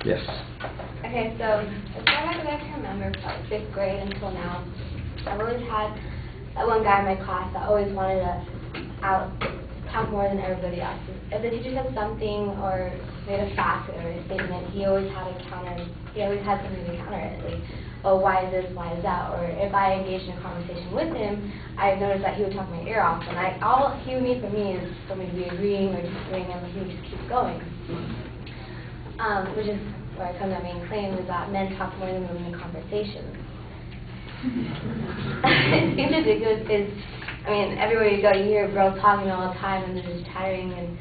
Yes. Okay, so as far as I can remember, from 5th grade until now, I've always had that one guy in my class that always wanted to talk more than everybody else. If the teacher said something or made a fact or a statement, he always had something to counter it. Like, oh, why is this, why is that? Or if I engaged in a conversation with him, I noticed that he would talk my ear off. And all he would need from me is for me to be agreeing or disagreeing, and he would just keep going. Which is where I come to my main claim is that men talk more than women in conversations. It seems ridiculous because, I mean, everywhere you go, you hear girls talking all the time and they're just chattering.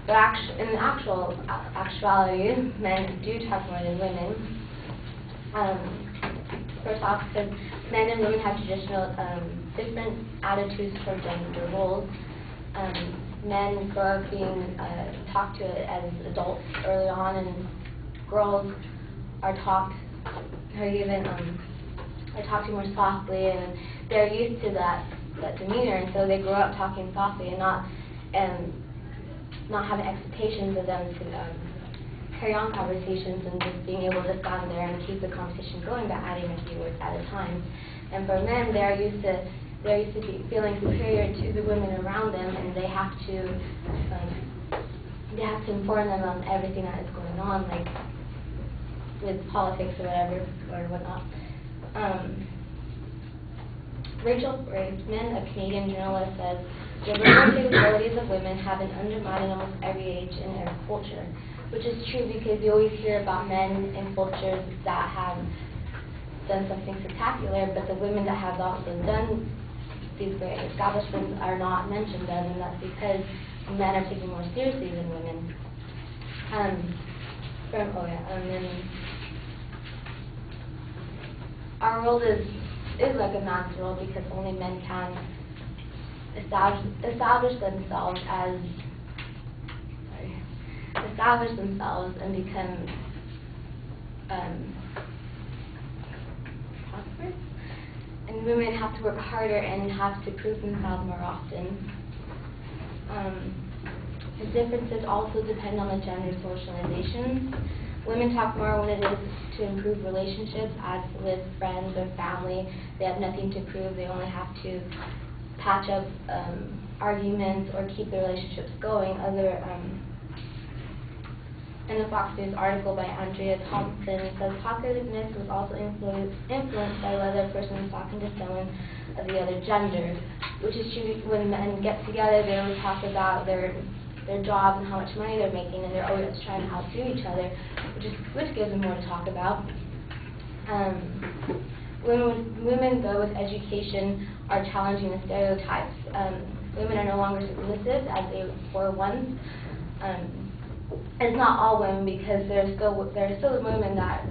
But in actuality, men do talk more than women. First off, because men and women have traditional different attitudes toward gender roles. Men grow up being talked to as adults early on, and girls are talked to more softly, and they're used to that demeanor, and so they grow up talking softly and not having expectations of them to carry on conversations and just being able to stand there and keep the conversation going by adding a few words at a time. And for men, they're used to be feeling superior to the women around them, and they have to inform them on everything that is going on, like with politics or whatnot. Rachel Braisman, a Canadian journalist, says the verbal capabilities of women have been undermined in almost every age and every culture, which is true because you always hear about men in cultures that have done something spectacular, but the women that have also done these great establishments are not mentioned then, and that's because men are taken more seriously than women. Our world is like a man's world because only men can establish themselves and become prosperous. And women have to work harder and have to prove themselves more often. The differences also depend on the gender socialization. Women talk more when it is to improve relationships, as with friends or family. They have nothing to prove. They only have to patch up arguments or keep the relationships going. In the Fox News article by Andrea Thompson, it says talkativeness was also influenced by whether a person is talking to someone of the other gender, which is true. When men get together, they always talk about their jobs and how much money they're making, and they're always trying to outdo each other, which gives them more to talk about. Women, though, with education are challenging the stereotypes. Women are no longer submissive as they were once. It's not all women, because there are still women that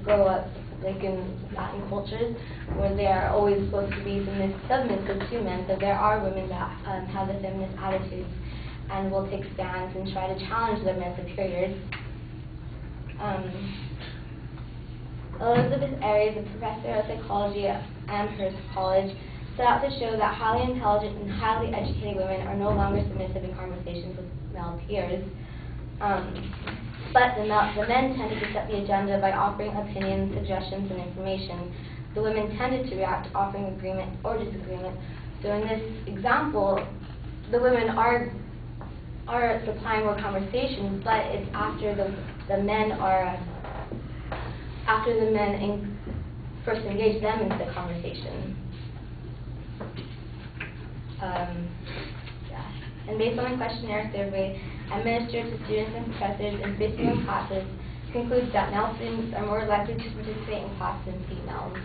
grow up like in Latin cultures where they are always supposed to be submissive to men. So there are women that have the feminist attitudes and will take stands and try to challenge their men superiors. Elizabeth Aries, a professor of psychology at Amherst College, set out to show that highly intelligent and highly educated women are no longer submissive in conversations with male peers. But the men tended to set the agenda by offering opinions, suggestions, and information. The women tended to react, offering agreement or disagreement. So in this example, the women are supplying more conversations, but it's after the men first engage them into the conversation. And based on a questionnaire survey administered to students and professors in 51 classes, concludes that male students are more likely to participate in class than females,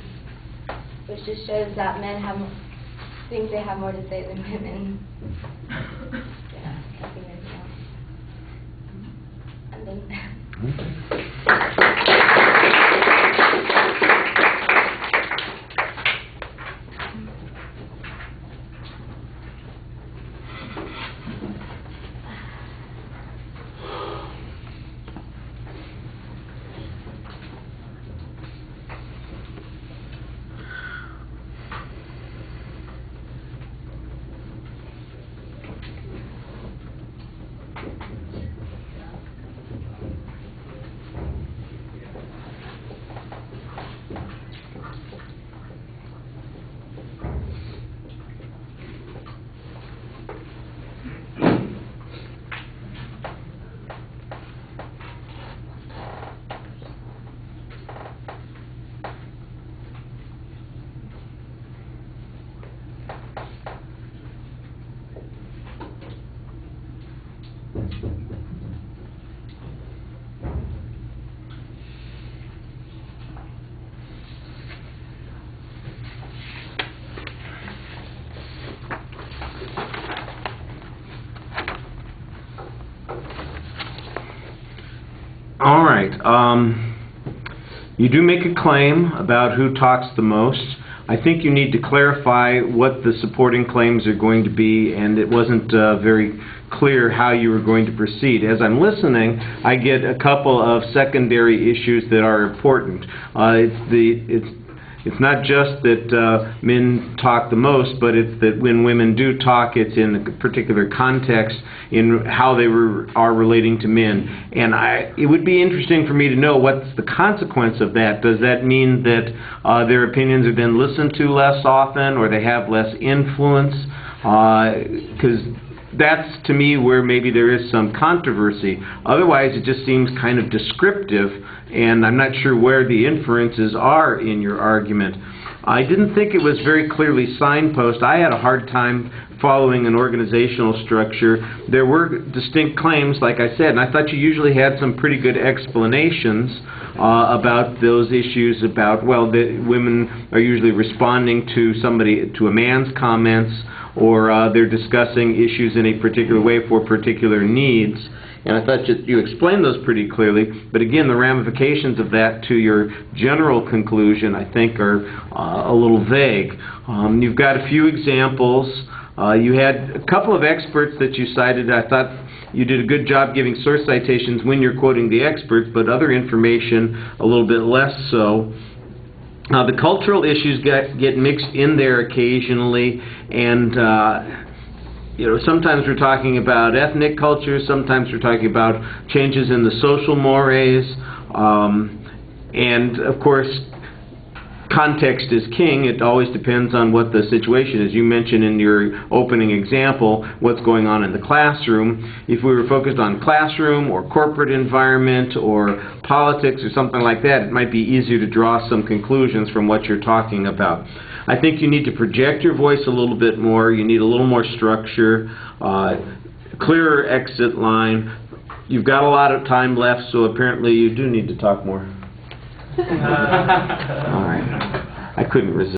which just shows that men think they have more to say than women. I think there's more. And then All right. You do make a claim about who talks the most. I think you need to clarify what the supporting claims are going to be, and it wasn't very clear how you were going to proceed. As I'm listening, I get a couple of secondary issues that are important. It's not just that men talk the most, but it's that when women do talk, it's in a particular context in how they are relating to men. And it would be interesting for me to know what's the consequence of that. Does that mean that their opinions are then listened to less often, or they have less influence? Because that's, to me, where maybe there is some controversy. Otherwise, it just seems kind of descriptive, and I'm not sure where the inferences are in your argument. I didn't think it was very clearly signposted. I had a hard time following an organizational structure. There were distinct claims, like I said, and I thought you usually had some pretty good explanations about those issues about, well, that women are usually responding to a man's comments, or they're discussing issues in a particular way for particular needs. And I thought you explained those pretty clearly. But again, the ramifications of that to your general conclusion, I think, are a little vague. You've got a few examples. You had a couple of experts that you cited. I thought you did a good job giving source citations when you're quoting the experts, but other information a little bit less so. The cultural issues get mixed in there occasionally, and sometimes we're talking about ethnic culture, sometimes we're talking about changes in the social mores, and of course, context is king. It always depends on what the situation is. You mentioned in your opening example what's going on in the classroom. If we were focused on classroom or corporate environment or politics or something like that, it might be easier to draw some conclusions from what you're talking about. I think you need to project your voice a little bit more. You need a little more structure, clearer exit line. You've got a lot of time left, so apparently you do need to talk more. All right. I couldn't resist.